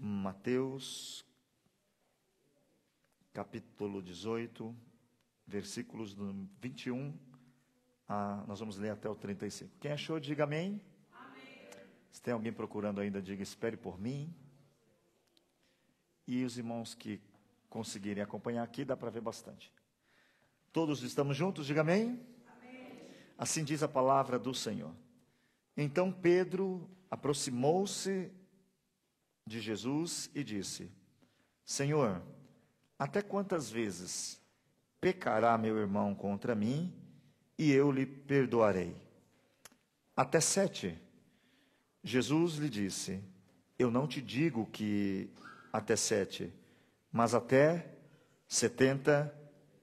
Mateus, capítulo 18, versículos do 21, nós vamos ler até o 35. Quem achou, diga amém. Amém. Se tem alguém procurando ainda, diga espere por mim. E os irmãos que conseguirem acompanhar aqui, dá para ver bastante. Todos estamos juntos, diga amém. Amém. Assim diz a palavra do Senhor. Então Pedro aproximou-se de Jesus e disse: Senhor, até quantas vezes pecará meu irmão contra mim e eu lhe perdoarei? Até 7. Jesus lhe disse: eu não te digo que até 7, mas até 70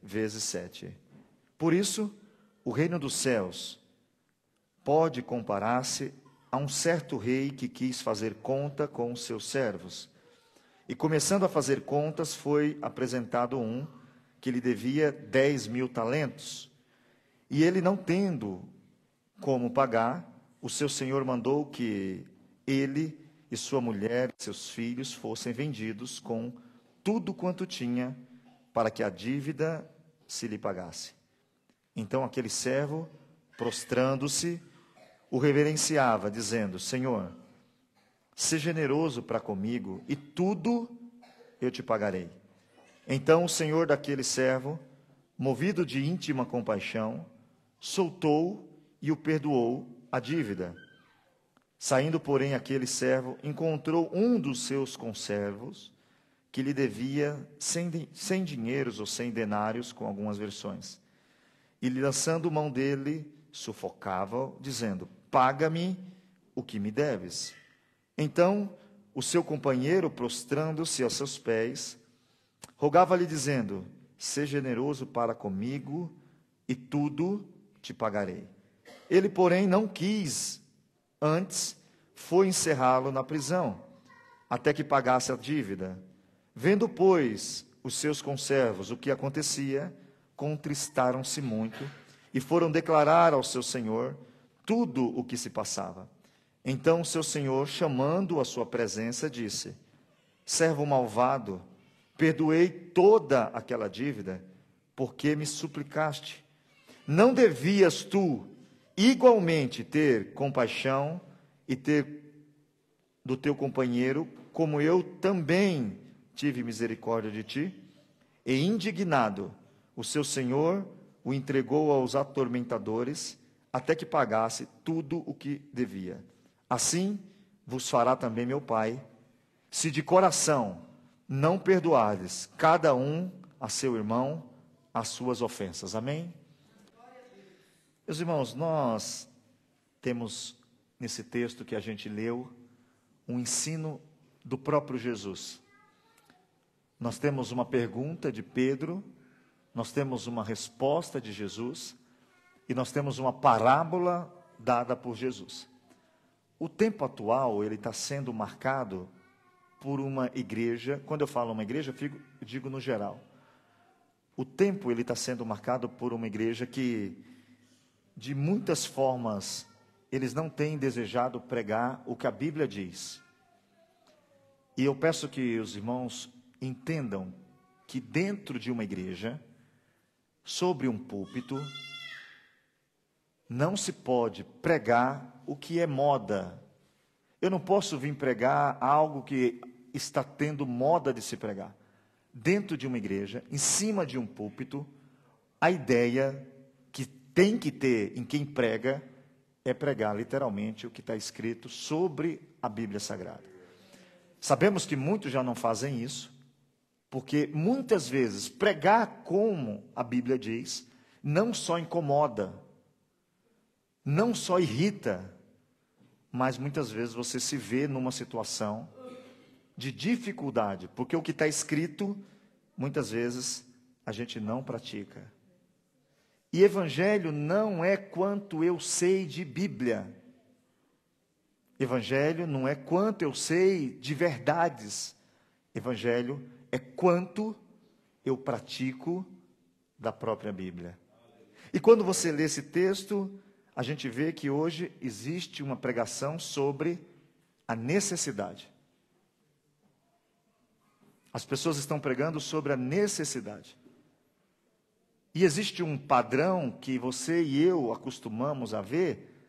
vezes 7. Por isso, o reino dos céus pode comparar-se a um certo rei que quis fazer conta com os seus servos. E começando a fazer contas, foi apresentado um que lhe devia 10.000 talentos. E ele, não tendo como pagar, o seu senhor mandou que ele e sua mulher e seus filhos fossem vendidos com tudo quanto tinha, para que a dívida se lhe pagasse. Então aquele servo, prostrando-se, o reverenciava, dizendo: Senhor, seja generoso para comigo, e tudo eu te pagarei. Então o senhor daquele servo, movido de íntima compaixão, soltou e o perdoou a dívida. Saindo, porém, aquele servo encontrou um dos seus conservos, que lhe devia 100 dinheiros ou 100 denários, com algumas versões. E, lançando mão dele, sufocava-o, dizendo: paga-me o que me deves. Então, o seu companheiro, prostrando-se aos seus pés, rogava-lhe, dizendo: seja generoso para comigo, e tudo te pagarei. Ele, porém, não quis. Antes, foi encerrá-lo na prisão, até que pagasse a dívida. Vendo, pois, os seus conservos o que acontecia, contristaram-se muito e foram declarar ao seu senhor tudo o que se passava. Então seu senhor, chamando-o à sua presença, disse: servo malvado, perdoei toda aquela dívida, porque me suplicaste. Não devias tu igualmente ter compaixão e ter do teu companheiro, como eu também tive misericórdia de ti? E indignado, o seu senhor o entregou aos atormentadores, até que pagasse tudo o que devia. Assim vos fará também meu Pai, se de coração não perdoardes cada um a seu irmão as suas ofensas. Amém? Meus irmãos, nós temos nesse texto que a gente leu um ensino do próprio Jesus. Nós temos uma pergunta de Pedro, nós temos uma resposta de Jesus e nós temos uma parábola dada por Jesus. O tempo atual, ele está sendo marcado por uma igreja. Quando eu falo uma igreja, eu digo no geral. O tempo, ele está sendo marcado por uma igreja que, de muitas formas, eles não têm desejado pregar o que a Bíblia diz. E eu peço que os irmãos entendam que dentro de uma igreja, sobre um púlpito, não se pode pregar o que é moda. Eu não posso vir pregar algo que está tendo moda de se pregar. Dentro de uma igreja, em cima de um púlpito, a ideia que tem que ter em quem prega é pregar literalmente o que está escrito sobre a Bíblia Sagrada. Sabemos que muitos já não fazem isso, porque muitas vezes pregar como a Bíblia diz, não só incomoda, não só irrita, mas muitas vezes você se vê numa situação de dificuldade, porque o que está escrito, muitas vezes a gente não pratica. E evangelho não é quanto eu sei de Bíblia. Evangelho não é quanto eu sei de verdades. Evangelho é quanto eu pratico da própria Bíblia. E quando você lê esse texto, a gente vê que hoje existe uma pregação sobre a necessidade. As pessoas estão pregando sobre a necessidade. E existe um padrão que você e eu acostumamos a ver,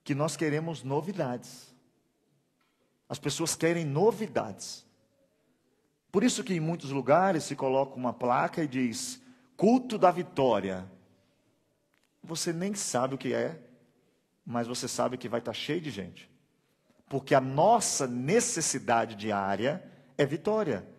que nós queremos novidades. As pessoas querem novidades. Por isso que em muitos lugares se coloca uma placa e diz, culto da vitória. Você nem sabe o que é, mas você sabe que vai estar cheio de gente. Porque a nossa necessidade diária é vitória.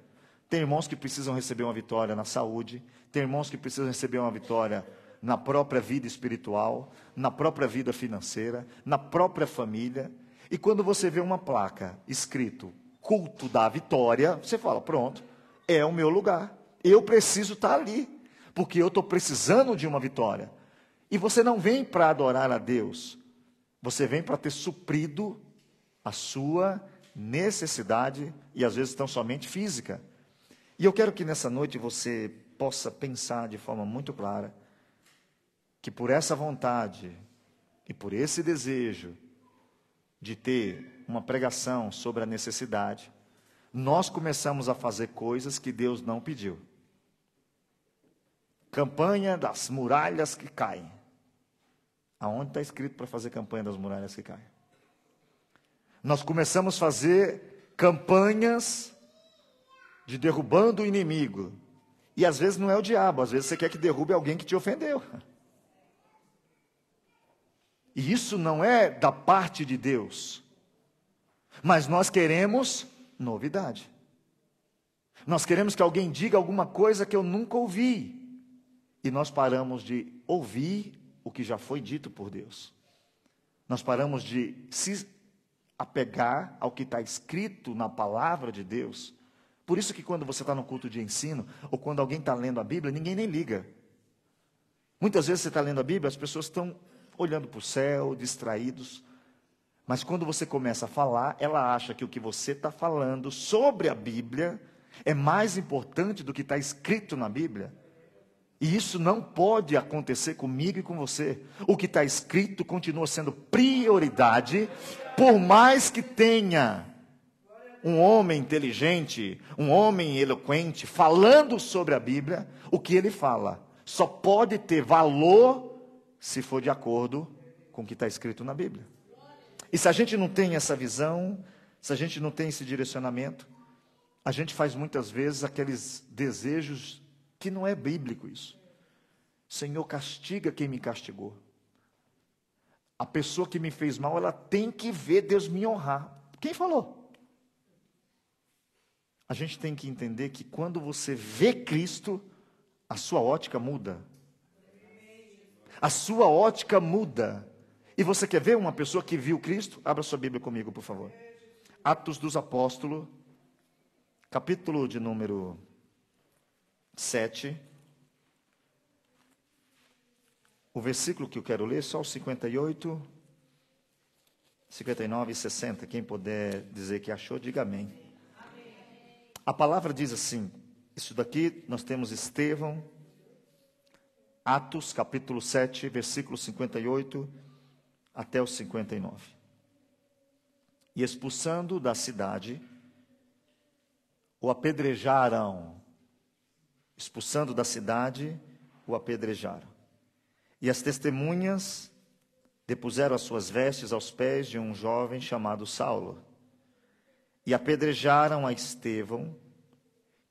Tem irmãos que precisam receber uma vitória na saúde, tem irmãos que precisam receber uma vitória na própria vida espiritual, na própria vida financeira, na própria família. E quando você vê uma placa escrito culto da vitória, você fala, pronto, é o meu lugar. Eu preciso estar ali, porque eu estou precisando de uma vitória. E você não vem para adorar a Deus, você vem para ter suprido a sua necessidade, e às vezes tão somente física. E eu quero que nessa noite você possa pensar de forma muito clara, que por essa vontade e por esse desejo de ter uma pregação sobre a necessidade, nós começamos a fazer coisas que Deus não pediu. Campanha das muralhas que caem. Aonde está escrito para fazer campanha das muralhas que caem? Nós começamos a fazer campanhas de derrubando o inimigo. E às vezes não é o diabo, às vezes você quer que derrube alguém que te ofendeu. E isso não é da parte de Deus. Mas nós queremos novidade. Nós queremos que alguém diga alguma coisa que eu nunca ouvi. E nós paramos de ouvir o que já foi dito por Deus. Nós paramos de se apegar ao que está escrito na palavra de Deus. Por isso que quando você está no culto de ensino, ou quando alguém está lendo a Bíblia, ninguém nem liga. Muitas vezes você está lendo a Bíblia, as pessoas estão olhando para o céu, distraídos. Mas quando você começa a falar, ela acha que o que você está falando sobre a Bíblia é mais importante do que está escrito na Bíblia. E isso não pode acontecer comigo e com você. O que está escrito continua sendo prioridade, por mais que tenha um homem inteligente, um homem eloquente, falando sobre a Bíblia, o que ele fala só pode ter valor se for de acordo com o que está escrito na Bíblia. E se a gente não tem essa visão, se a gente não tem esse direcionamento, a gente faz muitas vezes aqueles desejos que não é bíblico isso. Senhor, castiga quem me castigou. A pessoa que me fez mal, ela tem que ver Deus me honrar. Quem falou? A gente tem que entender que quando você vê Cristo, a sua ótica muda. A sua ótica muda. E você quer ver uma pessoa que viu Cristo? Abra sua Bíblia comigo, por favor. Atos dos Apóstolos, capítulo de número 7. O versículo que eu quero ler, só os 58, 59 e 60. Quem puder dizer que achou, diga amém. A palavra diz assim, isso daqui nós temos Estevão, Atos capítulo 7, versículo 58 até o 59. E expulsando da cidade, o apedrejaram. Expulsando da cidade, o apedrejaram. E as testemunhas depuseram as suas vestes aos pés de um jovem chamado Saulo. E apedrejaram a Estevão,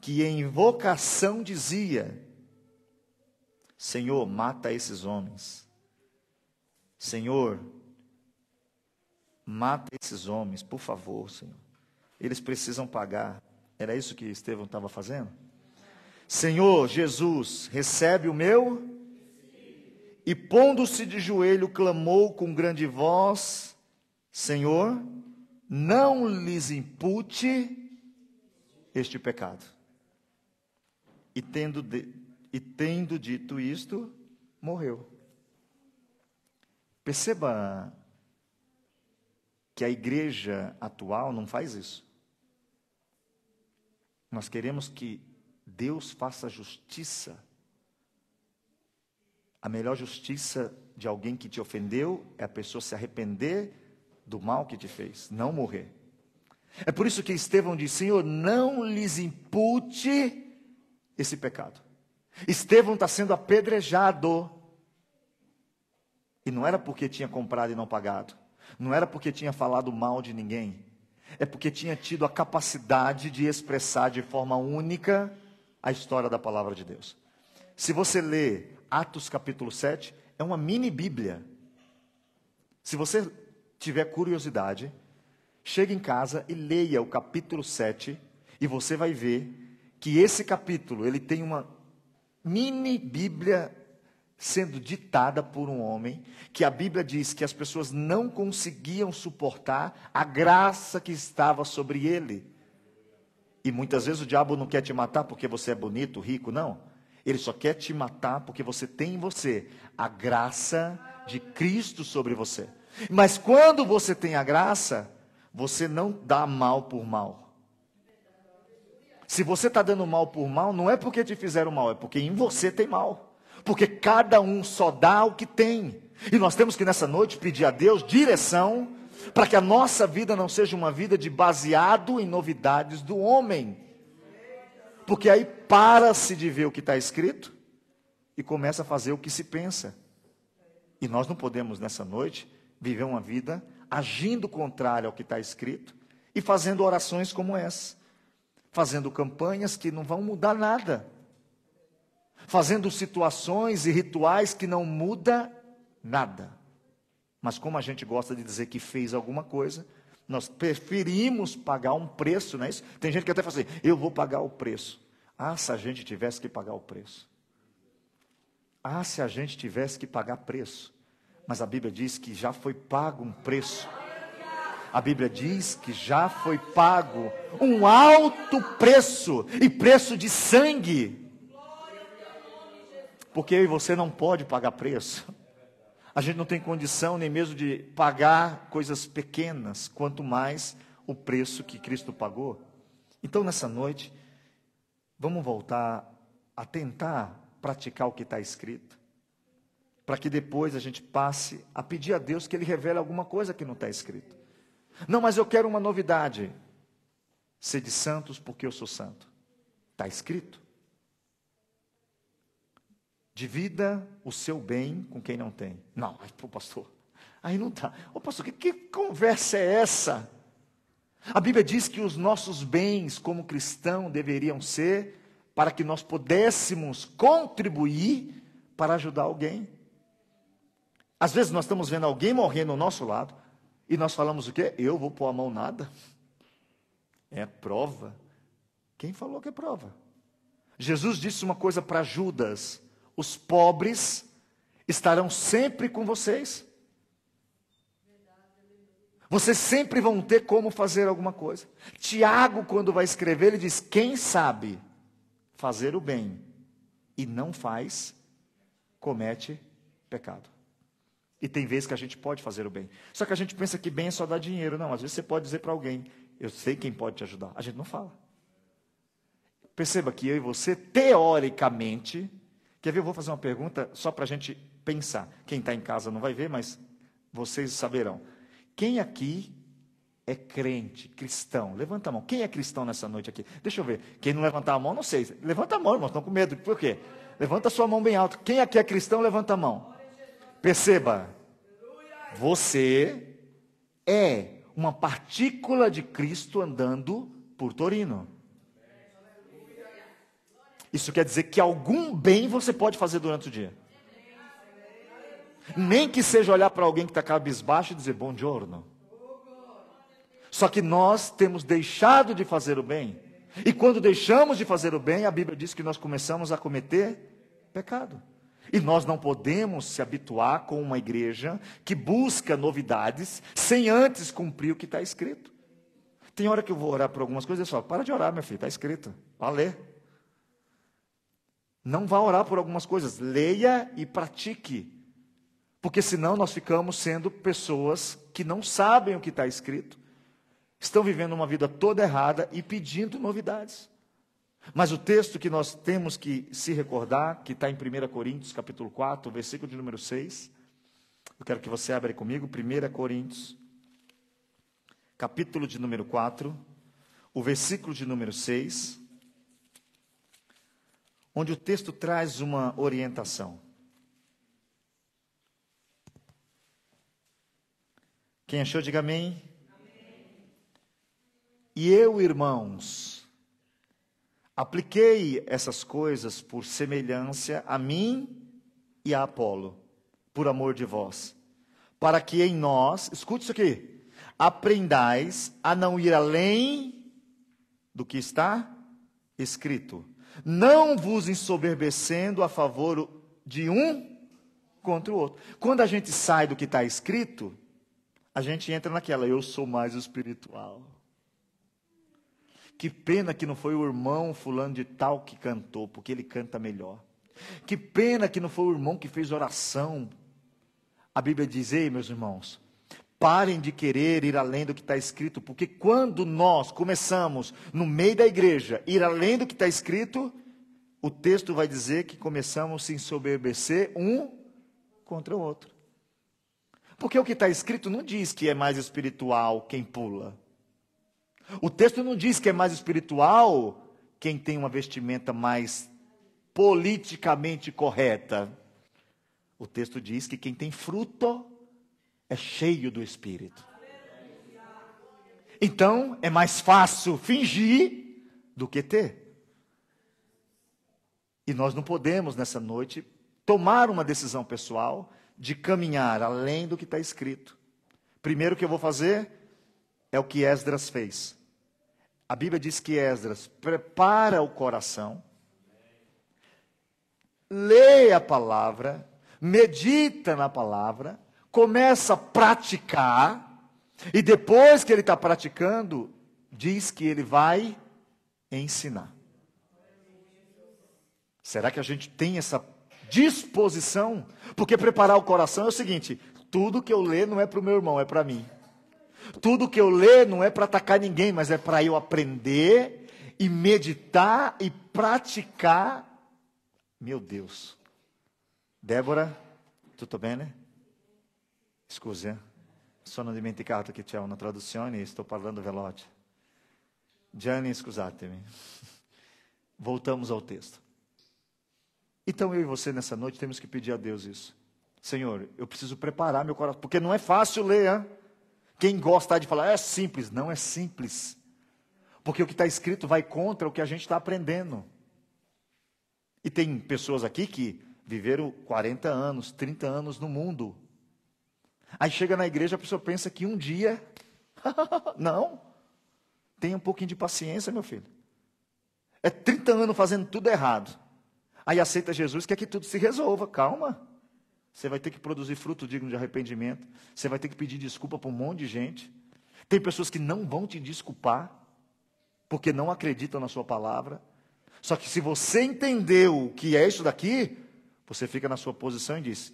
que em invocação dizia: Senhor, mata esses homens. Senhor, mata esses homens, por favor, Senhor. Eles precisam pagar. Era isso que Estevão estava fazendo? Senhor Jesus, recebe o meu. E pondo-se de joelho, clamou com grande voz: Senhor, não lhes impute este pecado. E tendo dito isto, morreu. Perceba que a igreja atual não faz isso. Nós queremos que Deus faça justiça. A melhor justiça de alguém que te ofendeu é a pessoa se arrepender do mal que te fez, não morrer. É por isso que Estevão diz: Senhor, não lhes impute esse pecado. Estevão está sendo apedrejado. E não era porque tinha comprado e não pagado. Não era porque tinha falado mal de ninguém. É porque tinha tido a capacidade de expressar de forma única a história da palavra de Deus. Se você lê Atos capítulo 7, é uma mini Bíblia. Se você tiver curiosidade, chegue em casa e leia o capítulo 7, e você vai ver que esse capítulo, ele tem uma mini Bíblia sendo ditada por um homem, que a Bíblia diz que as pessoas não conseguiam suportar a graça que estava sobre ele. E muitas vezes o diabo não quer te matar porque você é bonito, rico, não. Ele só quer te matar porque você tem em você a graça de Cristo sobre você. Mas quando você tem a graça, você não dá mal por mal. Se você está dando mal por mal, não é porque te fizeram mal, é porque em você tem mal. Porque cada um só dá o que tem. E nós temos que nessa noite pedir a Deus direção, para que a nossa vida não seja uma vida de baseado em novidades do homem. Porque aí para-se de ver o que está escrito e começa a fazer o que se pensa. E nós não podemos nessa noite viver uma vida agindo contrário ao que está escrito e fazendo orações como essa. Fazendo campanhas que não vão mudar nada. Fazendo situações e rituais que não muda nada. Mas como a gente gosta de dizer que fez alguma coisa, nós preferimos pagar um preço, não é isso? Tem gente que até fala assim: eu vou pagar o preço. Ah, se a gente tivesse que pagar o preço. Ah, se a gente tivesse que pagar preço. Mas a Bíblia diz que já foi pago um preço. A Bíblia diz que já foi pago um alto preço, e preço de sangue. Porque eu e você não pode pagar preço. A gente não tem condição nem mesmo de pagar coisas pequenas, quanto mais o preço que Cristo pagou. Então nessa noite, vamos voltar a tentar praticar o que está escrito, para que depois a gente passe a pedir a Deus que Ele revele alguma coisa que não está escrito. Não, mas eu quero uma novidade. Sede santos porque eu sou santo. Está escrito. Divida o seu bem com quem não tem. Não, pastor, aí não está. Ô pastor, que conversa é essa? A Bíblia diz que os nossos bens como cristão deveriam ser para que nós pudéssemos contribuir para ajudar alguém. Às vezes nós estamos vendo alguém morrer no nosso lado e nós falamos o quê? Eu vou pôr a mão nada. É prova. Quem falou que é prova? Jesus disse uma coisa para Judas: os pobres estarão sempre com vocês. Vocês sempre vão ter como fazer alguma coisa. Tiago, quando vai escrever, ele diz: quem sabe fazer o bem e não faz, comete pecado. E tem vezes que a gente pode fazer o bem. Só que a gente pensa que bem é só dar dinheiro. Não, às vezes você pode dizer para alguém: eu sei quem pode te ajudar. A gente não fala. Perceba que eu e você, teoricamente... Quer ver? Eu vou fazer uma pergunta só para a gente pensar. Quem está em casa não vai ver, mas vocês saberão. Quem aqui é crente, cristão? Levanta a mão. Quem é cristão nessa noite aqui? Deixa eu ver. Quem não levantar a mão, não sei. Levanta a mão, irmãos, estão com medo. Por quê? Levanta a sua mão bem alto. Quem aqui é cristão, levanta a mão. Perceba. Você é uma partícula de Cristo andando por Torino. Isso quer dizer que algum bem você pode fazer durante o dia. Nem que seja olhar para alguém que está cabisbaixo e dizer bom giorno. Só que nós temos deixado de fazer o bem. E quando deixamos de fazer o bem, a Bíblia diz que nós começamos a cometer pecado. E nós não podemos se habituar com uma igreja que busca novidades sem antes cumprir o que está escrito. Tem hora que eu vou orar por algumas coisas e eu falo: para de orar, meu filho, está escrito. Vai ler. Não vá orar por algumas coisas, leia e pratique. Porque senão nós ficamos sendo pessoas que não sabem o que está escrito, estão vivendo uma vida toda errada e pedindo novidades. Mas o texto que nós temos que se recordar, que está em 1 Coríntios, capítulo 4, versículo de número 6. Eu quero que você abra comigo, 1 Coríntios, capítulo de número 4, o versículo de número 6, onde o texto traz uma orientação. Quem achou, diga amém. E eu, irmãos, apliquei essas coisas por semelhança a mim e a Apolo, por amor de vós, para que em nós, escute isso aqui, aprendais a não ir além do que está escrito, não vos ensoberbecendo a favor de um contra o outro. Quando a gente sai do que está escrito, a gente entra naquela, eu sou mais espiritual. Que pena que não foi o irmão fulano de tal que cantou, porque ele canta melhor. Que pena que não foi o irmão que fez oração. A Bíblia diz, ei, meus irmãos, parem de querer ir além do que está escrito, porque quando nós começamos, no meio da igreja, ir além do que está escrito, o texto vai dizer que começamos a se ensoberbecer um contra o outro. Porque o que está escrito não diz que é mais espiritual quem pula. O texto não diz que é mais espiritual quem tem uma vestimenta mais politicamente correta. O texto diz que quem tem fruto é cheio do Espírito. Então, é mais fácil fingir do que ter. E nós não podemos, nessa noite, tomar uma decisão pessoal de caminhar além do que está escrito. Primeiro que eu vou fazer é o que Esdras fez. A Bíblia diz que Esdras prepara o coração, lê a palavra, medita na palavra, começa a praticar, e depois que ele está praticando, diz que ele vai ensinar. Será que a gente tem essa disposição? Porque preparar o coração é o seguinte, tudo que eu ler não é para o meu irmão, é para mim. Tudo que eu ler não é para atacar ninguém, mas é para eu aprender e meditar e praticar. Meu Deus. Débora, tutto bene? Scusi, sono dimenticato che c'è una traduzione e sto parlando veloce. Gianni, scusatemi. Voltamos ao texto. Então eu e você nessa noite temos que pedir a Deus isso. Senhor, eu preciso preparar meu coração, porque não é fácil ler, hein? Quem gosta de falar, é simples. Não é simples. Porque o que está escrito vai contra o que a gente está aprendendo. E tem pessoas aqui que viveram 40 anos, 30 anos no mundo. Aí chega na igreja, a pessoa pensa que um dia... Não. Tenha um pouquinho de paciência, meu filho. É 30 anos fazendo tudo errado. Aí aceita Jesus, quer que tudo se resolva. Calma. Você vai ter que produzir fruto digno de arrependimento. Você vai ter que pedir desculpa para um monte de gente. Tem pessoas que não vão te desculpar, porque não acreditam na sua palavra. Só que se você entendeu o que é isso daqui, você fica na sua posição e diz,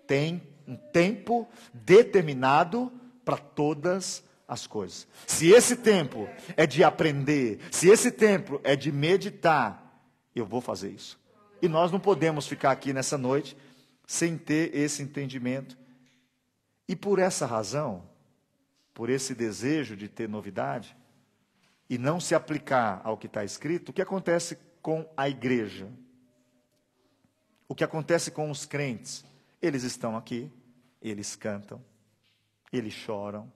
tem um tempo determinado para todas as coisas. Se esse tempo é de aprender, se esse tempo é de meditar, eu vou fazer isso. E nós não podemos ficar aqui nessa noite sem ter esse entendimento. E por essa razão, por esse desejo de ter novidade, e não se aplicar ao que está escrito, o que acontece com a igreja? O que acontece com os crentes? Eles estão aqui, eles cantam, eles choram,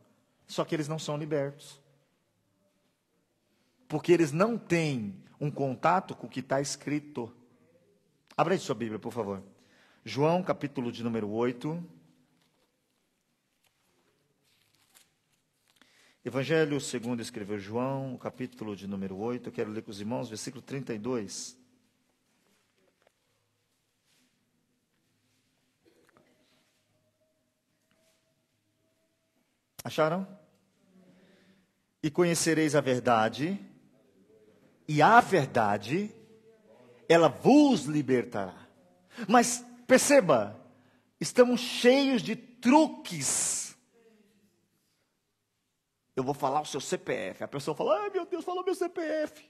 só que eles não são libertos. Porque eles não têm um contato com o que está escrito. Abra aí sua Bíblia, por favor. João, capítulo de número 8. Evangelho segundo escreveu João, capítulo de número 8. Eu quero ler com os irmãos, versículo 32. Acharam? E conhecereis a verdade, e a verdade, ela vos libertará. Mas perceba, estamos cheios de truques. Eu vou falar o seu CPF. A pessoa fala, ai meu Deus, falou meu CPF.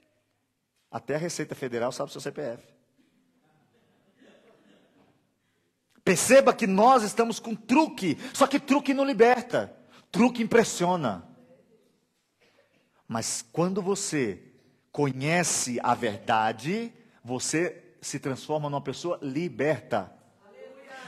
Até a Receita Federal sabe o seu CPF. Perceba que nós estamos com truque. Só que truque não liberta. Truque impressiona. Mas quando você conhece a verdade, você se transforma numa pessoa liberta.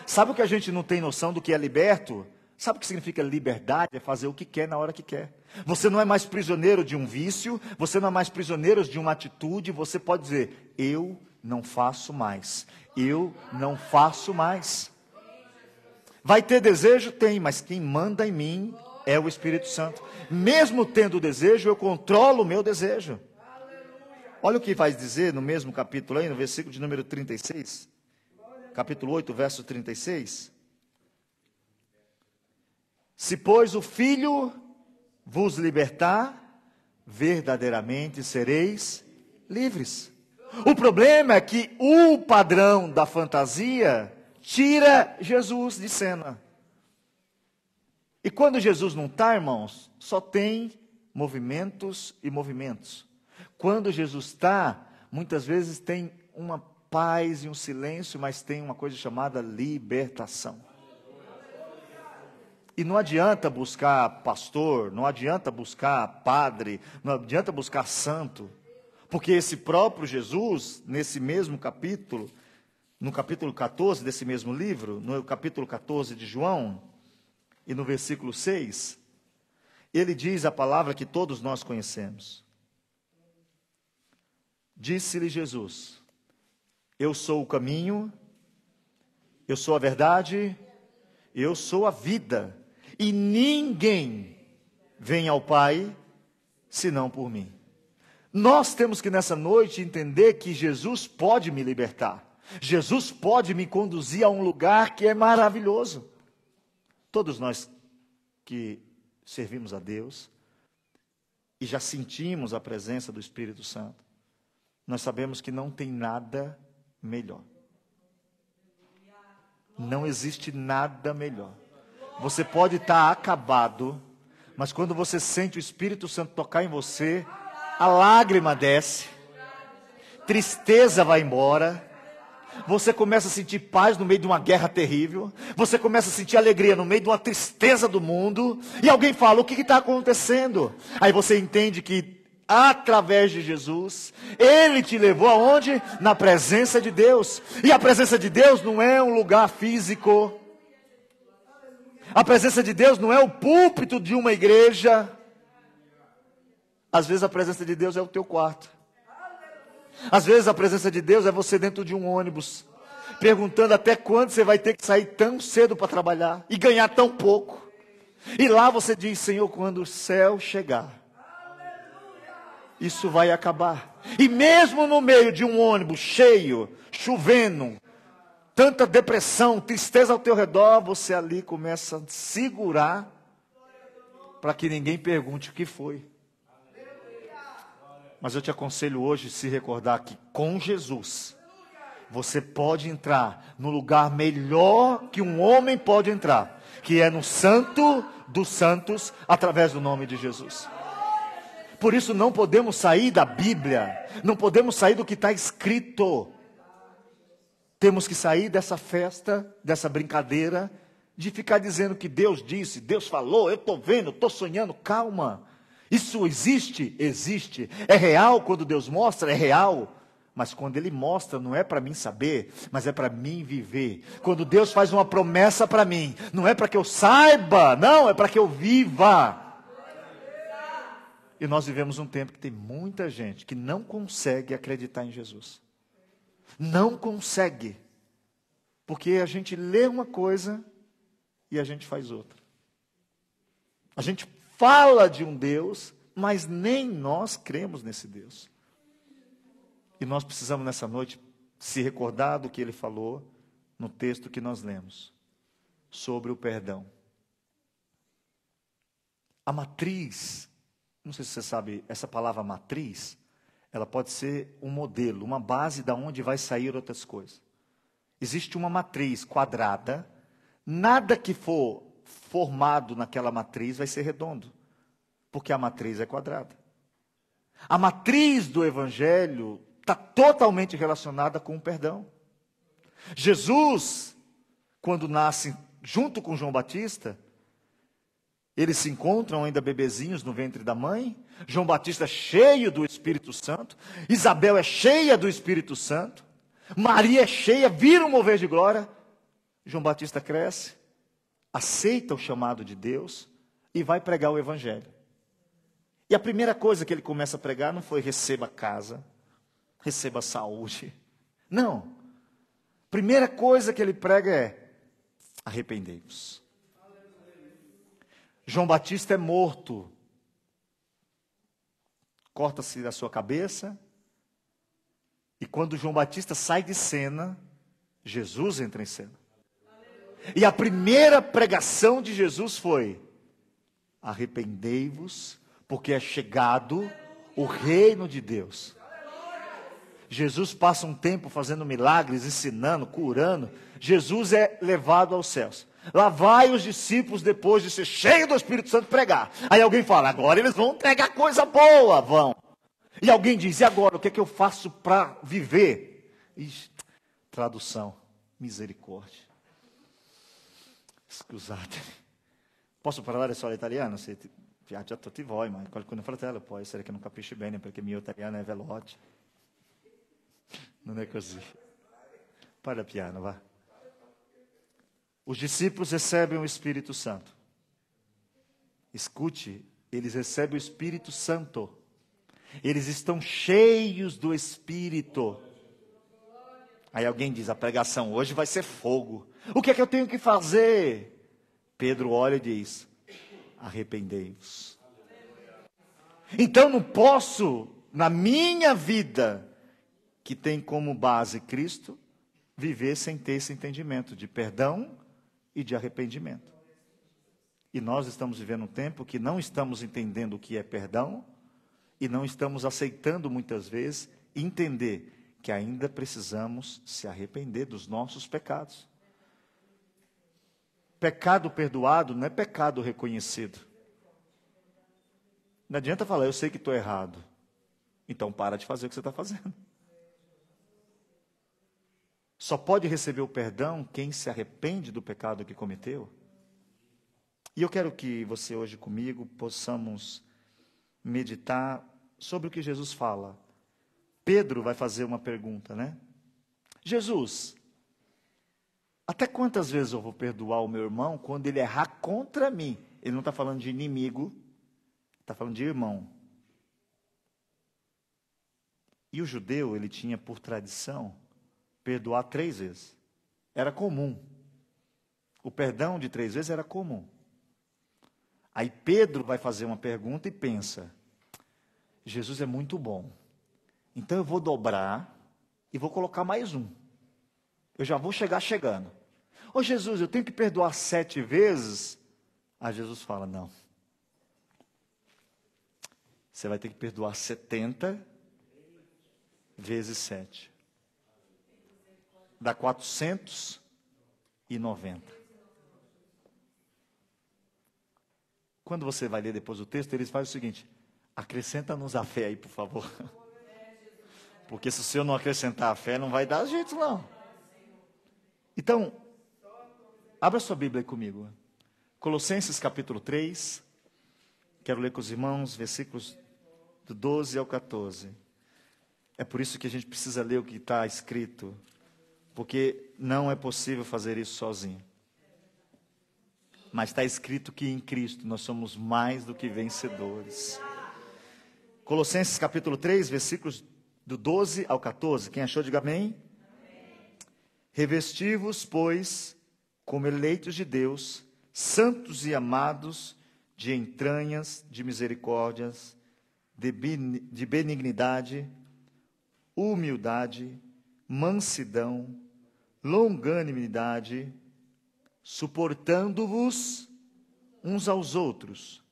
Sabe o que a gente não tem noção do que é liberto? Sabe o que significa liberdade? É fazer o que quer na hora que quer. Você não é mais prisioneiro de um vício, você não é mais prisioneiro de uma atitude, você pode dizer, eu não faço mais. Eu não faço mais. Vai ter desejo? Tem, mas quem manda em mim é o Espírito Santo. Mesmo tendo desejo, eu controlo o meu desejo. Olha o que vai dizer no mesmo capítulo aí, no versículo de número 36. Capítulo 8, verso 36. Se, pois, o Filho vos libertar, verdadeiramente sereis livres. O problema é que o padrão da fantasia tira Jesus de cena. E quando Jesus não está, irmãos, só tem movimentos e movimentos. Quando Jesus está, muitas vezes tem uma paz e um silêncio, mas tem uma coisa chamada libertação. E não adianta buscar pastor, não adianta buscar padre, não adianta buscar santo, porque esse próprio Jesus, nesse mesmo capítulo, no capítulo 14 desse mesmo livro, no capítulo 14 de João, e no versículo 6, ele diz a palavra que todos nós conhecemos. Disse-lhe Jesus, eu sou o caminho, eu sou a verdade, eu sou a vida, e ninguém vem ao Pai, senão por mim. Nós temos que nessa noite entender que Jesus pode me libertar. Jesus pode me conduzir a um lugar que é maravilhoso. Todos nós que servimos a Deus e já sentimos a presença do Espírito Santo, nós sabemos que não tem nada melhor. Não existe nada melhor. Você pode estar acabado, mas quando você sente o Espírito Santo tocar em você, a lágrima desce, tristeza vai embora, você começa a sentir paz no meio de uma guerra terrível, você começa a sentir alegria no meio de uma tristeza do mundo, e alguém fala, o que está acontecendo? Aí você entende que, através de Jesus, Ele te levou aonde? Na presença de Deus. E a presença de Deus não é um lugar físico. A presença de Deus não é o púlpito de uma igreja. Às vezes a presença de Deus é o teu quarto. Às vezes a presença de Deus é você dentro de um ônibus, perguntando até quando você vai ter que sair tão cedo para trabalhar e ganhar tão pouco. E lá você diz, Senhor, quando o céu chegar, isso vai acabar. E mesmo no meio de um ônibus cheio, chovendo, tanta depressão, tristeza ao teu redor, você ali começa a segurar para que ninguém pergunte o que foi. Mas eu te aconselho hoje se recordar que com Jesus, você pode entrar no lugar melhor que um homem pode entrar, que é no Santo dos Santos, através do nome de Jesus. Por isso não podemos sair da Bíblia, não podemos sair do que está escrito. Temos que sair dessa festa, dessa brincadeira, de ficar dizendo que Deus disse, Deus falou, eu estou vendo, estou sonhando. Calma, isso existe? Existe. É real quando Deus mostra? É real. Mas quando Ele mostra, não é para mim saber, mas é para mim viver. Quando Deus faz uma promessa para mim, não é para que eu saiba, não, é para que eu viva. E nós vivemos um tempo que tem muita gente que não consegue acreditar em Jesus. Não consegue. Porque a gente lê uma coisa e a gente faz outra. A gente fala de um Deus, mas nem nós cremos nesse Deus. E nós precisamos nessa noite se recordar do que ele falou no texto que nós lemos, sobre o perdão. A matriz, não sei se você sabe, essa palavra matriz, ela pode ser um modelo, uma base da onde vai sair outras coisas. Existe uma matriz quadrada, nada que for formado naquela matriz vai ser redondo, porque a matriz é quadrada. A matriz do Evangelho está totalmente relacionada com o perdão. Jesus, quando nasce junto com João Batista, Eles se encontram ainda bebezinhos no ventre da mãe. João Batista é cheio do Espírito Santo. Isabel é cheia do Espírito Santo. Maria é cheia, vira um mover de glória. João Batista cresce, aceita o chamado de Deus e vai pregar o Evangelho. E a primeira coisa que ele começa a pregar não foi receba casa, receba saúde. Não. Primeira coisa que ele prega é arrependei-vos. João Batista é morto. Corta-se a sua cabeça. E quando João Batista sai de cena, Jesus entra em cena. E a primeira pregação de Jesus foi: arrependei-vos, porque é chegado o reino de Deus. Jesus passa um tempo fazendo milagres, ensinando, curando. Jesus é levado aos céus. Lá vai os discípulos, depois de ser cheio do Espírito Santo, pregar. Aí alguém fala: agora eles vão pregar coisa boa, vão. E alguém diz: e agora, o que é que eu faço para viver? Ixi, tradução: misericórdia. Scusate. Posso parlare solo italiano? Se ti piace a tutti voi, ma qualcuno fratello può essere che non capisce bene perché il mio italiano è veloce. Não é così. Parla piano, vá. Os discípulos recebem o Espírito Santo. Escute, eles recebem o Espírito Santo. Eles estão cheios do Espírito. Aí alguém diz: a pregação hoje vai ser fogo. O que é que eu tenho que fazer? Pedro olha e diz: arrependei-vos. Então não posso, na minha vida, que tem como base Cristo, viver sem ter esse entendimento de perdão e de arrependimento. E nós estamos vivendo um tempo que não estamos entendendo o que é perdão e não estamos aceitando muitas vezes entender que ainda precisamos se arrepender dos nossos pecados. Pecado perdoado não é pecado reconhecido. Não adianta falar: eu sei que estou errado. Então para de fazer o que você está fazendo. Só pode receber o perdão quem se arrepende do pecado que cometeu. E eu quero que você hoje comigo possamos meditar sobre o que Jesus fala. Pedro vai fazer uma pergunta, né? Jesus, até quantas vezes eu vou perdoar o meu irmão quando ele errar contra mim? Ele não está falando de inimigo, está falando de irmão. E o judeu, ele tinha por tradição perdoar 3 vezes. Era comum. O perdão de 3 vezes era comum. Aí Pedro vai fazer uma pergunta e pensa: Jesus é muito bom. Então eu vou dobrar e vou colocar mais um. Eu já vou chegando. Ô Jesus, eu tenho que perdoar 7 vezes? Aí Jesus fala: não. Você vai ter que perdoar 70 vezes 7. Dá 490. Quando você vai ler depois o texto, eles fazem o seguinte: acrescenta-nos a fé aí, por favor. Porque se o senhor não acrescentar a fé, não vai dar jeito, não. Então, abra sua Bíblia aí comigo. Colossenses capítulo 3. Quero ler com os irmãos, versículos do 12 ao 14. É por isso que a gente precisa ler o que está escrito. Porque não é possível fazer isso sozinho. Mas está escrito que em Cristo nós somos mais do que vencedores. Colossenses capítulo 3, versículos do 12 ao 14. Quem achou, diga amém. Revesti-vos, pois, como eleitos de Deus, santos e amados, de entranhas, de misericórdias, de benignidade, humildade, mansidão, longanimidade, suportando-vos uns aos outros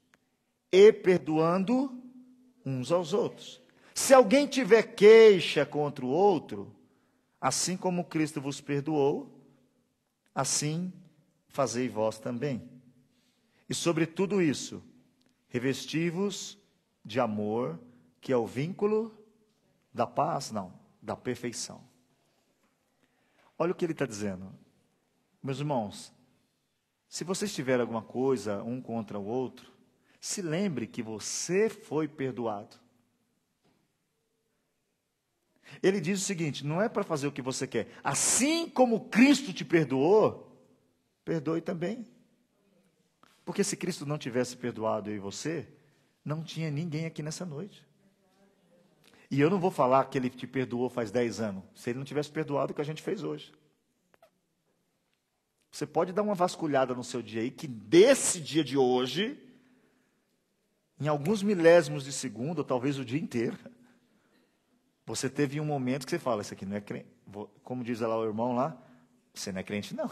e perdoando uns aos outros. Se alguém tiver queixa contra o outro, assim como Cristo vos perdoou, assim fazei vós também. E sobre tudo isso, revesti-vos de amor, que é o vínculo da paz, não, da perfeição. Olha o que ele está dizendo. Meus irmãos, Se vocês tiverem alguma coisa um contra o outro, se lembre que você foi perdoado. Ele diz o seguinte: não é para fazer o que você quer. Assim como Cristo te perdoou, perdoe também. Porque se Cristo não tivesse perdoado eu e você, não tinha ninguém aqui nessa noite. E eu não vou falar que ele te perdoou faz 10 anos, se ele não tivesse perdoado o que a gente fez hoje. Você pode dar uma vasculhada no seu dia aí, que desse dia de hoje, em alguns milésimos de segundo, ou talvez o dia inteiro, você teve um momento que você fala: isso aqui não é crente. Como diz lá o irmão lá, você não é crente não.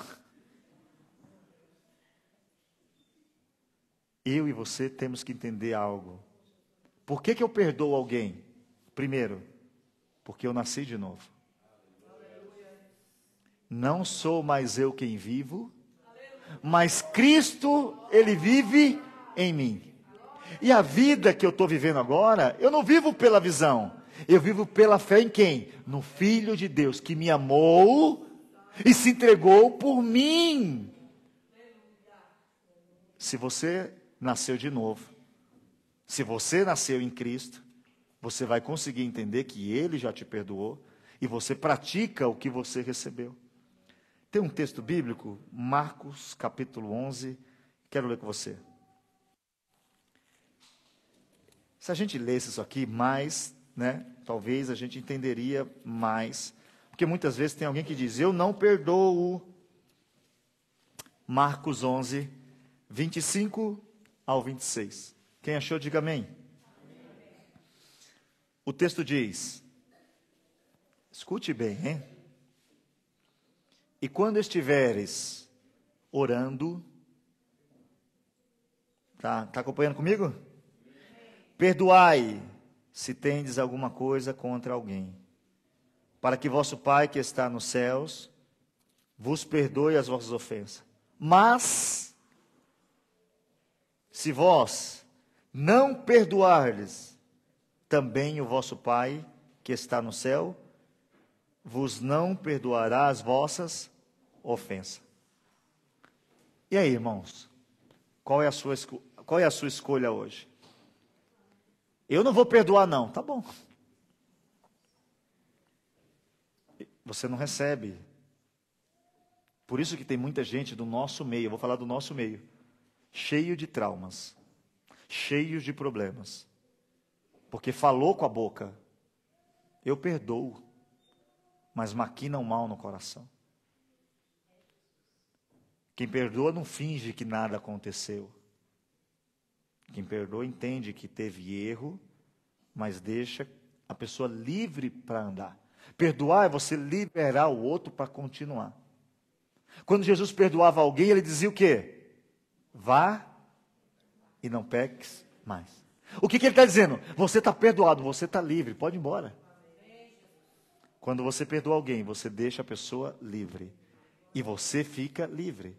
Eu e você temos que entender algo. Por que eu perdoo alguém? Primeiro, porque eu nasci de novo. Não sou mais eu quem vivo, mas Cristo, Ele vive em mim. E a vida que eu estou vivendo agora, eu não vivo pela visão. Eu vivo pela fé em quem? No Filho de Deus, que me amou e se entregou por mim. Se você nasceu de novo, se você nasceu em Cristo, você vai conseguir entender que Ele já te perdoou e você pratica o que você recebeu. Tem um texto bíblico, Marcos capítulo 11, quero ler com você. Se a gente lesse isso aqui mais, talvez a gente entenderia mais. Porque muitas vezes tem alguém que diz: eu não perdoo. Marcos 11, 25 ao 26. Quem achou, diga amém. O texto diz, escute bem, hein? E quando estiveres orando, tá acompanhando comigo? Perdoai, se tendes alguma coisa contra alguém, para que vosso Pai que está nos céus vos perdoe as vossas ofensas. Mas, se vós não perdoardes, também o vosso Pai que está no céu vos não perdoará as vossas ofensas. E aí, irmãos, qual é a sua escolha hoje? Eu não vou perdoar não, tá bom. Você não recebe. Por isso que tem muita gente do nosso meio, eu vou falar do nosso meio, cheio de traumas, cheio de problemas. Porque falou com a boca, eu perdoo, mas maquina o mal no coração. Quem perdoa não finge que nada aconteceu. Quem perdoa entende que teve erro, mas deixa a pessoa livre para andar. Perdoar é você liberar o outro para continuar. Quando Jesus perdoava alguém, ele dizia o quê? Vá e não peques mais. O que ele está dizendo? Você está perdoado, você está livre, pode ir embora. Quando você perdoa alguém, você deixa a pessoa livre. E você fica livre.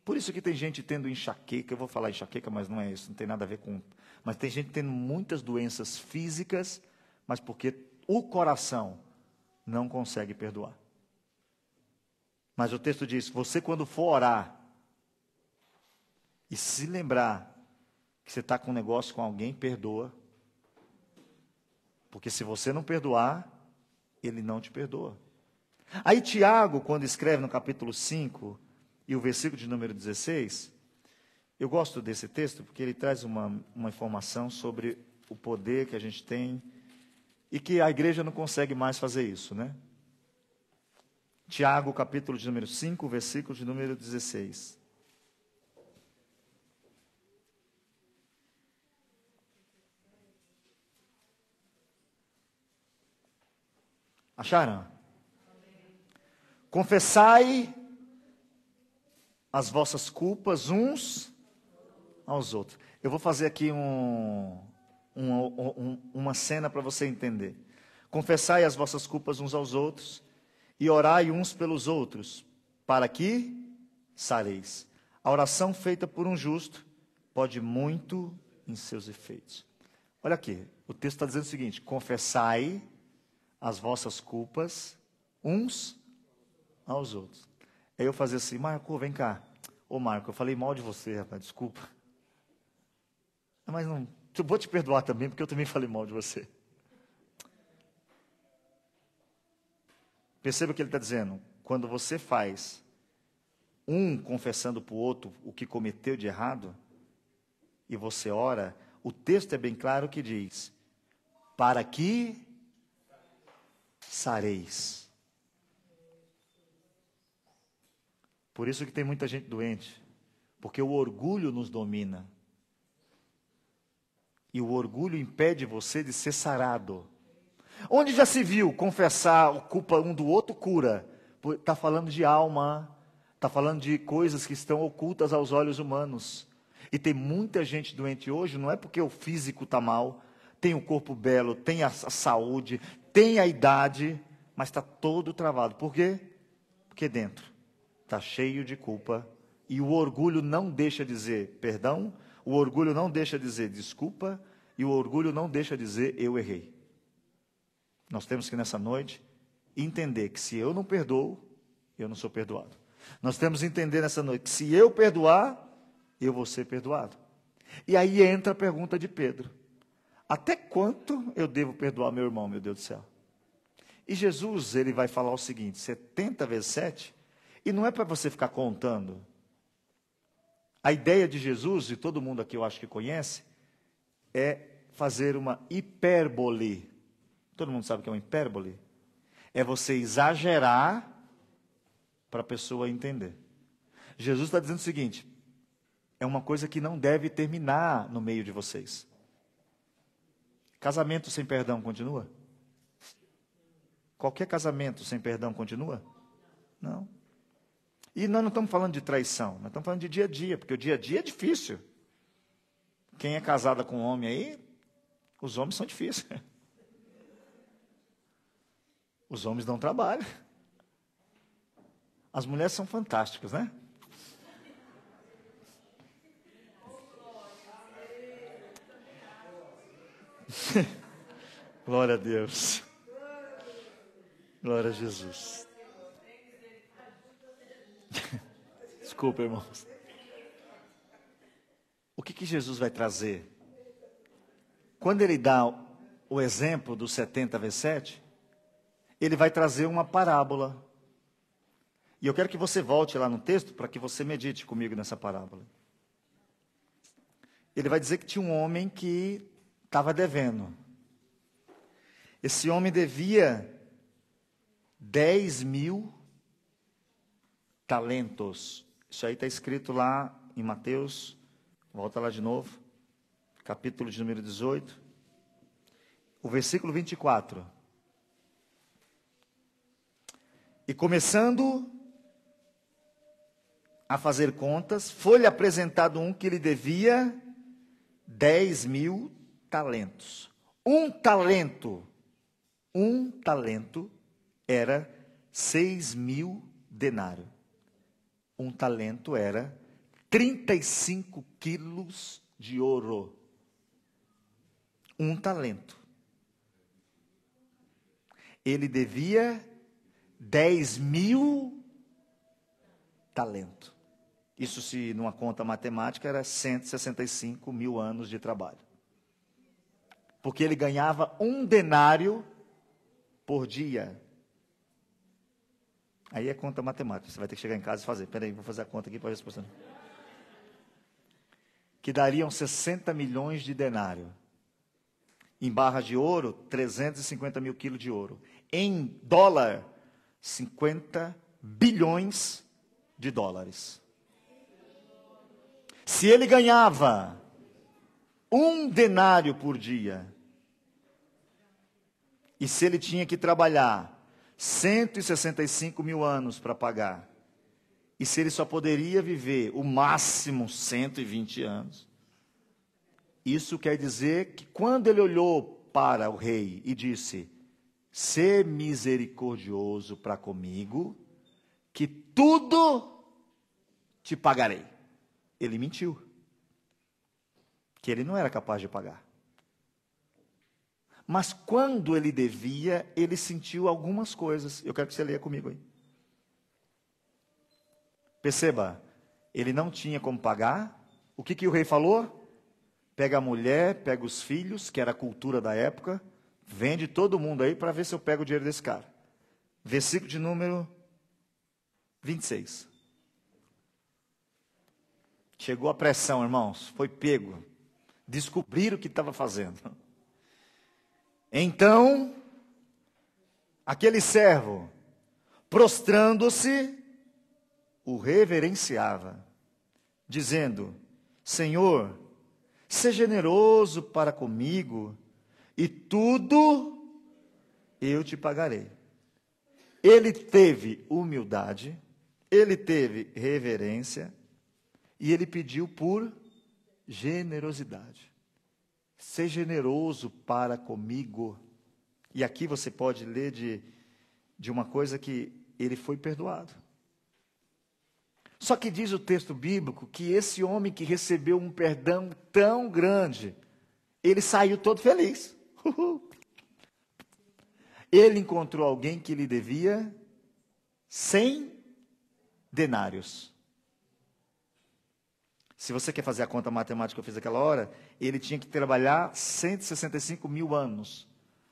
Por isso que tem gente tendo enxaqueca, eu vou falar enxaqueca, mas não é isso, não tem nada a ver com... Mas tem gente tendo muitas doenças físicas, mas porque o coração não consegue perdoar. Mas o texto diz, você quando for orar, e se lembrar que você está com um negócio com alguém, perdoa. Porque se você não perdoar, ele não te perdoa. Aí Tiago, quando escreve no capítulo 5, e o versículo de número 16, eu gosto desse texto porque ele traz uma informação sobre o poder que a gente tem e que a igreja não consegue mais fazer isso, né? Tiago, capítulo de número 5, versículo de número 16. Acharam? Confessai as vossas culpas uns aos outros. Eu vou fazer aqui uma cena para você entender. Confessai as vossas culpas uns aos outros e orai uns pelos outros, para que sareis. A oração feita por um justo pode muito em seus efeitos. Olha aqui, o texto está dizendo o seguinte: confessai as vossas culpas uns aos outros. Aí eu fazia assim, Marco, vem cá, Ô Marco, eu falei mal de você, rapaz, desculpa. Mas não, eu vou te perdoar também, porque eu também falei mal de você. Perceba o que ele está dizendo. Quando você faz um confessando para o outro o que cometeu de errado, e você ora, o texto é bem claro que diz, para que sareis. Por isso que tem muita gente doente, porque o orgulho nos domina. E o orgulho impede você de ser sarado. Onde já se viu confessar a culpa um do outro cura? Está falando de alma, está falando de coisas que estão ocultas aos olhos humanos. E tem muita gente doente hoje, não é porque o físico está mal, tem o corpo belo, tem a saúde, tem a idade, mas está todo travado. Por quê? Porque dentro está cheio de culpa. E o orgulho não deixa dizer perdão, o orgulho não deixa dizer desculpa, e o orgulho não deixa dizer eu errei. Nós temos que nessa noite entender que se eu não perdoo, eu não sou perdoado. Nós temos que entender nessa noite que se eu perdoar, eu vou ser perdoado. E aí entra a pergunta de Pedro. Até quanto eu devo perdoar meu irmão, meu Deus do céu? E Jesus, ele vai falar o seguinte, 70 vezes 7, e não é para você ficar contando. A ideia de Jesus, e todo mundo aqui eu acho que conhece, é fazer uma hipérbole. Todo mundo sabe o que é uma hipérbole? É você exagerar para a pessoa entender. Jesus está dizendo o seguinte, é uma coisa que não deve terminar no meio de vocês. Casamento sem perdão continua? Qualquer casamento sem perdão continua? Não. E nós não estamos falando de traição, nós estamos falando de dia a dia, porque o dia a dia é difícil. Quem é casada com um homem aí, os homens são difíceis. Os homens dão trabalho. As mulheres são fantásticas, né? Glória a Deus. Glória a Jesus. Desculpa, irmãos. O que Jesus vai trazer? Quando ele dá o exemplo dos 70 vezes 7, ele vai trazer uma parábola. E eu quero que você volte lá no texto para que você medite comigo nessa parábola. Ele vai dizer que tinha um homem que estava devendo. Esse homem devia 10.000 talentos. Isso aí está escrito lá em Mateus, volta lá de novo, capítulo de número 18, o versículo 24. E começando a fazer contas, foi-lhe apresentado um que lhe devia 10.000 talentos. Um talento era 6.000 denários. Um talento era 35 quilos de ouro. Um talento. Ele devia 10.000 talentos. Isso, se numa conta matemática, era 165 mil anos de trabalho. Porque ele ganhava um denário por dia. Aí é conta matemática. Você vai ter que chegar em casa e fazer. Espera aí, vou fazer a conta aqui para a resposta. Que dariam 60 milhões de denário. Em barras de ouro, 350 mil quilos de ouro. Em dólar, 50 bilhões de dólares. Se ele ganhava um denário por dia, e se ele tinha que trabalhar 165 mil anos para pagar, e se ele só poderia viver o máximo 120 anos, isso quer dizer que quando ele olhou para o rei e disse, sê misericordioso para comigo, que tudo te pagarei. Ele mentiu, que ele não era capaz de pagar. Mas quando ele devia, ele sentiu algumas coisas. Eu quero que você leia comigo aí. Perceba, Ele não tinha como pagar. O que o rei falou? Pega a mulher, pega os filhos, que era a cultura da época, vende todo mundo aí para ver se eu pego o dinheiro desse cara. Versículo de número 26. Chegou a pressão, irmãos, foi pego. Descobriram o que estava fazendo. Então, aquele servo, prostrando-se, o reverenciava, dizendo: Senhor, seja generoso para comigo, e tudo eu te pagarei. Ele teve humildade, ele teve reverência, e ele pediu por generosidade. Seja generoso para comigo. E aqui você pode ler de uma coisa que ele foi perdoado. Só que diz o texto bíblico que esse homem que recebeu um perdão tão grande, ele saiu todo feliz. Ele encontrou alguém que lhe devia 100 denários. Se você quer fazer a conta matemática que eu fiz aquela hora, ele tinha que trabalhar 165 mil anos.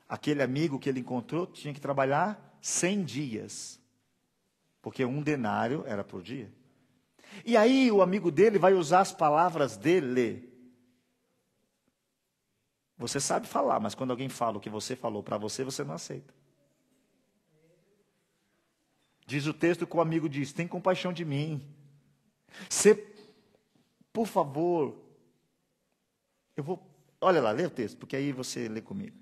Aquele amigo que ele encontrou tinha que trabalhar 100 dias. Porque um denário era por dia. E aí o amigo dele vai usar as palavras dele. Você sabe falar, mas quando alguém fala o que você falou para você, você não aceita. Diz o texto que o amigo diz: tem compaixão de mim. Por favor, olha lá, lê o texto, porque aí você lê comigo.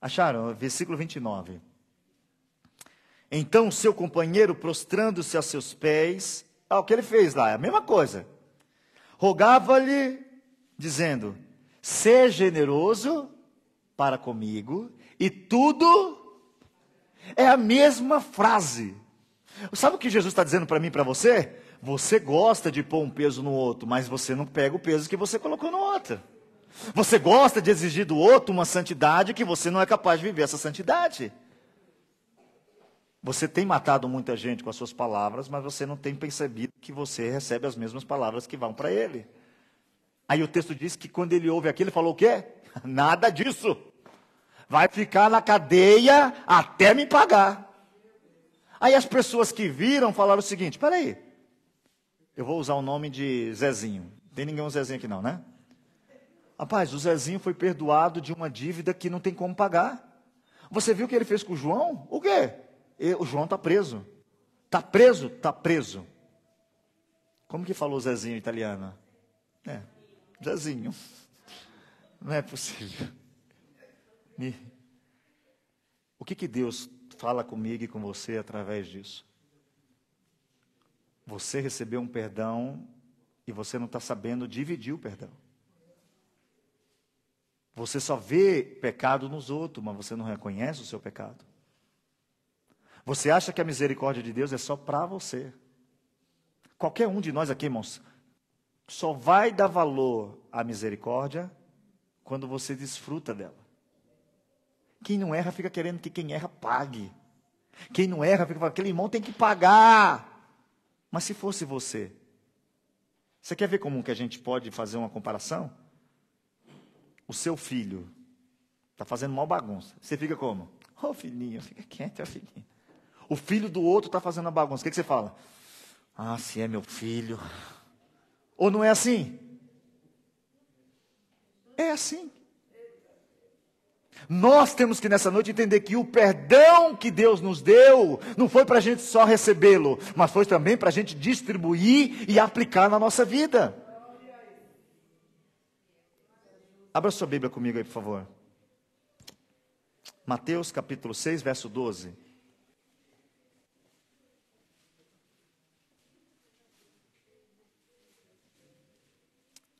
Acharam? Versículo 29. Então seu companheiro, prostrando-se a seus pés, o que ele fez lá? É a mesma coisa. Rogava-lhe, dizendo: seja generoso para comigo, e tudo é a mesma frase. Sabe o que Jesus está dizendo para mim e para você? Você gosta de pôr um peso no outro, mas você não pega o peso que você colocou no outro. Você gosta de exigir do outro uma santidade que você não é capaz de viver essa santidade. Você tem matado muita gente com as suas palavras, mas você não tem percebido que você recebe as mesmas palavras que vão para ele. Aí o texto diz que quando ele ouve aquilo, ele falou o quê? Nada disso. Vai ficar na cadeia até me pagar. Aí as pessoas que viram falaram o seguinte: espera aí, eu vou usar o nome de Zezinho. Não tem ninguém Zezinho aqui não, né? Rapaz, o Zezinho foi perdoado de uma dívida que não tem como pagar. Você viu o que ele fez com o João? O quê? O João está preso. Está preso? Está preso. Como que falou Zezinho em italiano? Zezinho. Não é possível. O que Deus fala comigo e com você através disso? Você recebeu um perdão e você não está sabendo dividir o perdão. Você só vê pecado nos outros, mas você não reconhece o seu pecado. Você acha que a misericórdia de Deus é só para você. Qualquer um de nós aqui, irmãos, só vai dar valor à misericórdia quando você desfruta dela. Quem não erra fica querendo que quem erra pague. Quem não erra fica falando: aquele irmão tem que pagar. Mas se fosse você quer ver como que a gente pode fazer uma comparação? O seu filho está fazendo mal bagunça. Você fica como? Ô filhinho, fica quieto, filhinho. O filho do outro está fazendo a bagunça. O que você fala? Ah, se é meu filho. Ou não é assim? É assim. Nós temos que nessa noite entender que o perdão que Deus nos deu não foi para a gente só recebê-lo, mas foi também para a gente distribuir e aplicar na nossa vida. Abra sua Bíblia comigo aí, por favor. Mateus capítulo 6, verso 12.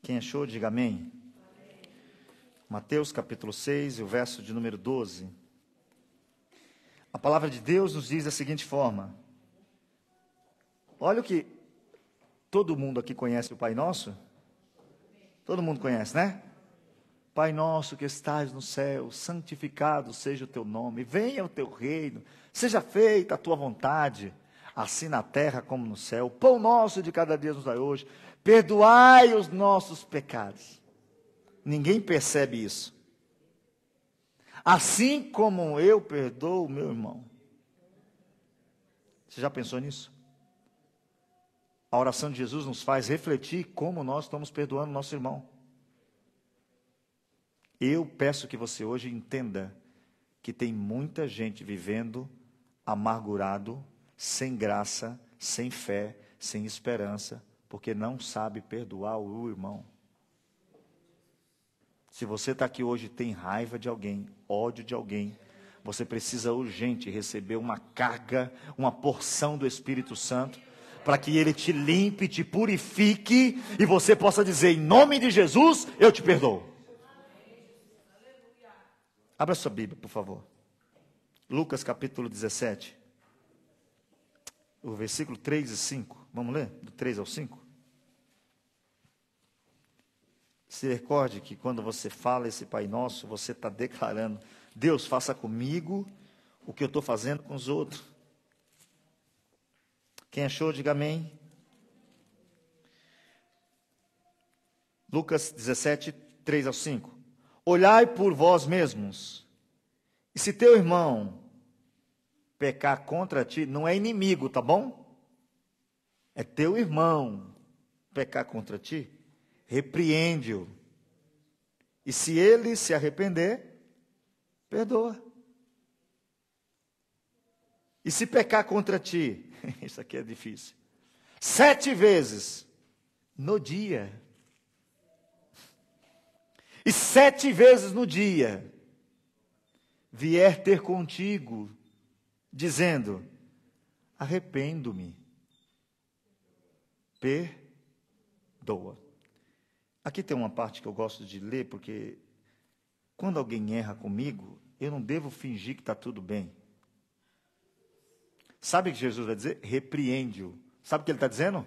Quem achou, diga amém. Mateus capítulo 6, e o verso de número 12. A palavra de Deus nos diz da seguinte forma. Olha o que todo mundo aqui conhece o Pai Nosso. Todo mundo conhece, né? Pai nosso que estás no céu, santificado seja o teu nome, venha o teu reino, seja feita a tua vontade, assim na terra como no céu. O pão nosso de cada dia nos dai hoje. Perdoai os nossos pecados. Ninguém percebe isso. Assim como eu perdoo o meu irmão. Você já pensou nisso? A oração de Jesus nos faz refletir como nós estamos perdoando nosso irmão. Eu peço que você hoje entenda que tem muita gente vivendo amargurado, sem graça, sem fé, sem esperança, porque não sabe perdoar o irmão. Se você está aqui hoje e tem raiva de alguém, ódio de alguém, você precisa urgente receber uma carga, uma porção do Espírito Santo, para que Ele te limpe, te purifique, e você possa dizer, em nome de Jesus, eu te perdoo. Abra sua Bíblia, por favor. Lucas capítulo 17. O versículo 3 e 5. Vamos ler? Do 3 ao 5. Se recorde que quando você fala esse Pai Nosso, você está declarando, Deus, faça comigo o que eu estou fazendo com os outros. Quem achou, diga amém. Lucas 17, 3 ao 5. Olhai por vós mesmos, e se teu irmão pecar contra ti, não é inimigo, tá bom? É teu irmão pecar contra ti, repreende-o. E se ele se arrepender, perdoa. E se pecar contra ti, isso aqui é difícil, 7 vezes no dia, e 7 vezes no dia, vier ter contigo, dizendo, arrependo-me, perdoa. Aqui tem uma parte que eu gosto de ler, porque quando alguém erra comigo, eu não devo fingir que está tudo bem. Sabe o que Jesus vai dizer? Repreende-o. Sabe o que ele está dizendo?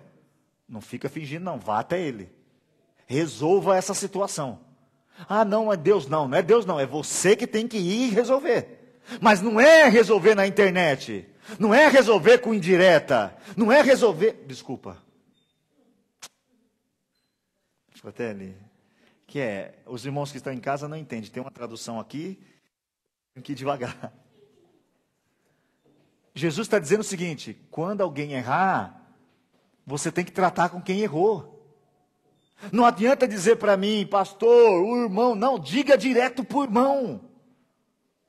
Não fica fingindo não, vá até ele. Resolva essa situação. Ah, não é Deus não, não é Deus não, é você que tem que ir resolver. Mas não é resolver na internet, não é resolver com indireta, não é resolver... Desculpa. Fratelli, que é, os irmãos que estão em casa não entendem, tem uma tradução aqui, tem que ir devagar. Jesus está dizendo o seguinte, quando alguém errar, você tem que tratar com quem errou. Não adianta dizer para mim, pastor, o irmão, não, diga direto para o irmão.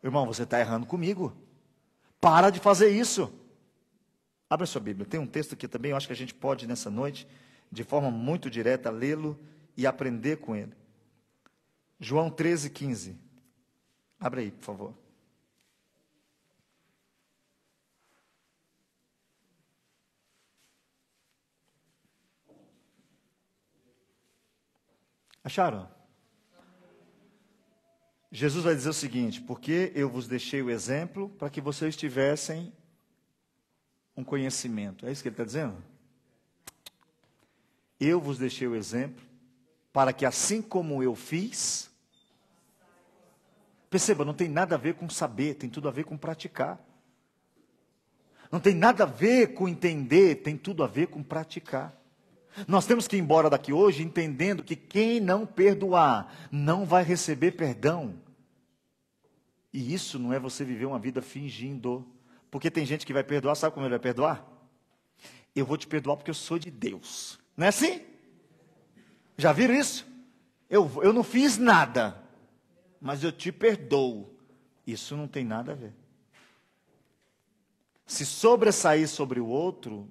Irmão, você está errando comigo. Para de fazer isso. Abra sua Bíblia, tem um texto aqui também, eu acho que a gente pode nessa noite, de forma muito direta, lê-lo e aprender com ele. João 13:15. Abra aí, por favor. Acharam? Jesus vai dizer o seguinte, porque eu vos deixei o exemplo para que vocês tivessem um conhecimento. É isso que ele está dizendo? Eu vos deixei o exemplo para que assim como eu fiz... Perceba, não tem nada a ver com saber, tem tudo a ver com praticar. Não tem nada a ver com entender, tem tudo a ver com praticar. Nós temos que ir embora daqui hoje entendendo que quem não perdoar não vai receber perdão. E isso não é você viver uma vida fingindo. Porque tem gente que vai perdoar, sabe como ele vai perdoar? Eu vou te perdoar porque eu sou de Deus. Não é assim? Já viram isso? Eu não fiz nada, mas eu te perdoo. Isso não tem nada a ver. Se sobressair sobre o outro...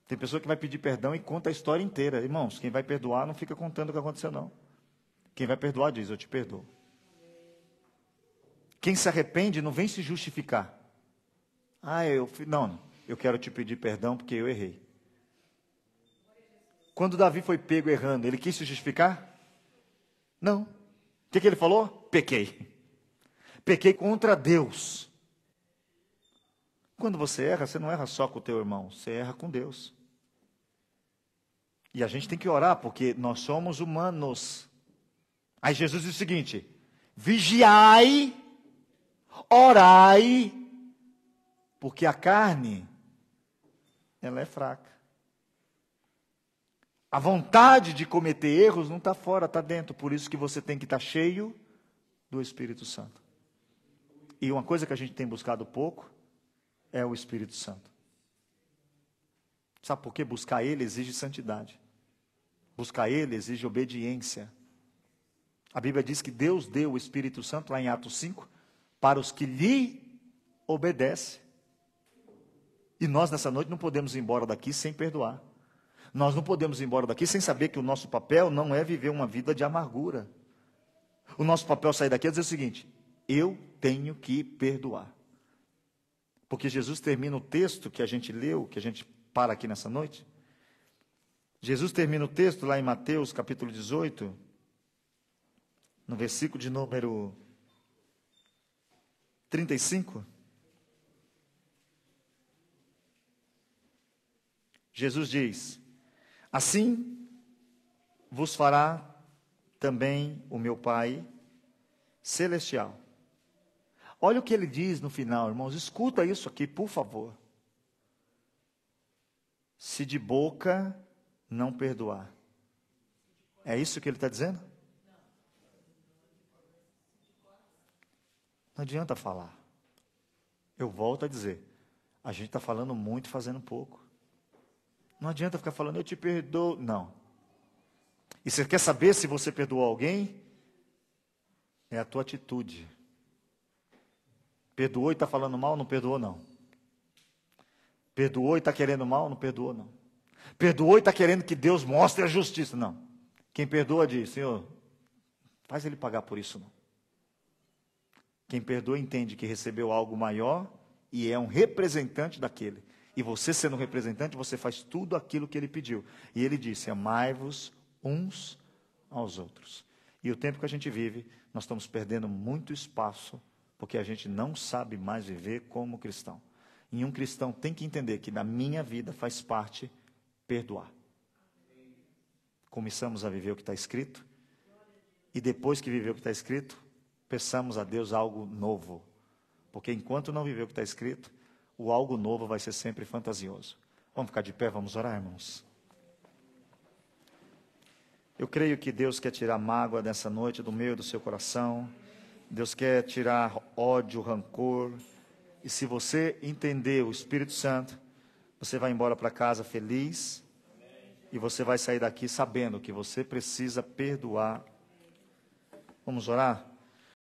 Tem pessoa que vai pedir perdão e conta a história inteira. Irmãos, quem vai perdoar não fica contando o que aconteceu, não. Quem vai perdoar diz, eu te perdoo. Quem se arrepende não vem se justificar. Não, eu quero te pedir perdão porque eu errei. Quando Davi foi pego errando, ele quis se justificar? Não. O que ele falou? Pequei. Pequei contra Deus. Quando você erra, você não erra só com o teu irmão, você erra com Deus. E a gente tem que orar, porque nós somos humanos. Aí Jesus diz o seguinte, vigiai, orai, porque a carne ela é fraca. A vontade de cometer erros não está fora, está dentro. Por isso que você tem que estar cheio do Espírito Santo. E uma coisa que a gente tem buscado pouco é o Espírito Santo. Sabe por quê? Buscar Ele exige santidade. Buscar Ele exige obediência. A Bíblia diz que Deus deu o Espírito Santo, lá em Atos 5, para os que lhe obedecem. E nós, nessa noite, não podemos ir embora daqui sem perdoar. Nós não podemos ir embora daqui sem saber que o nosso papel não é viver uma vida de amargura. O nosso papel sair daqui é dizer o seguinte: eu tenho que perdoar. Porque Jesus termina o texto que a gente leu, que a gente para aqui nessa noite. Jesus termina o texto lá em Mateus capítulo 18, no versículo de número 35. Jesus diz: assim vos fará também o meu Pai celestial. Olha o que ele diz no final, irmãos, escuta isso aqui, por favor. Se de boca não perdoar. É isso que ele está dizendo? Não adianta falar. Eu volto a dizer, a gente está falando muito e fazendo pouco. Não adianta ficar falando, eu te perdoo. Não. E você quer saber se você perdoou alguém? É a tua atitude. Perdoou e está falando mal? Não perdoou, não. Perdoou e está querendo mal? Não perdoou, não. Perdoou e está querendo que Deus mostre a justiça? Não. Quem perdoa diz, Senhor, faz ele pagar por isso, não. Quem perdoa entende que recebeu algo maior e é um representante daquele. E você sendo um representante, você faz tudo aquilo que ele pediu. E ele disse, amai-vos uns aos outros. E o tempo que a gente vive, nós estamos perdendo muito espaço, porque a gente não sabe mais viver como cristão. E um cristão tem que entender que na minha vida faz parte perdoar. Começamos a viver o que está escrito, e depois que viver o que está escrito, peçamos a Deus algo novo. Porque enquanto não viver o que está escrito, o algo novo vai ser sempre fantasioso. Vamos ficar de pé, vamos orar, irmãos. Eu creio que Deus quer tirar mágoa dessa noite do meio do seu coração. Deus quer tirar ódio, rancor. E se você entender o Espírito Santo, você vai embora para casa feliz. E você vai sair daqui sabendo que você precisa perdoar. Vamos orar?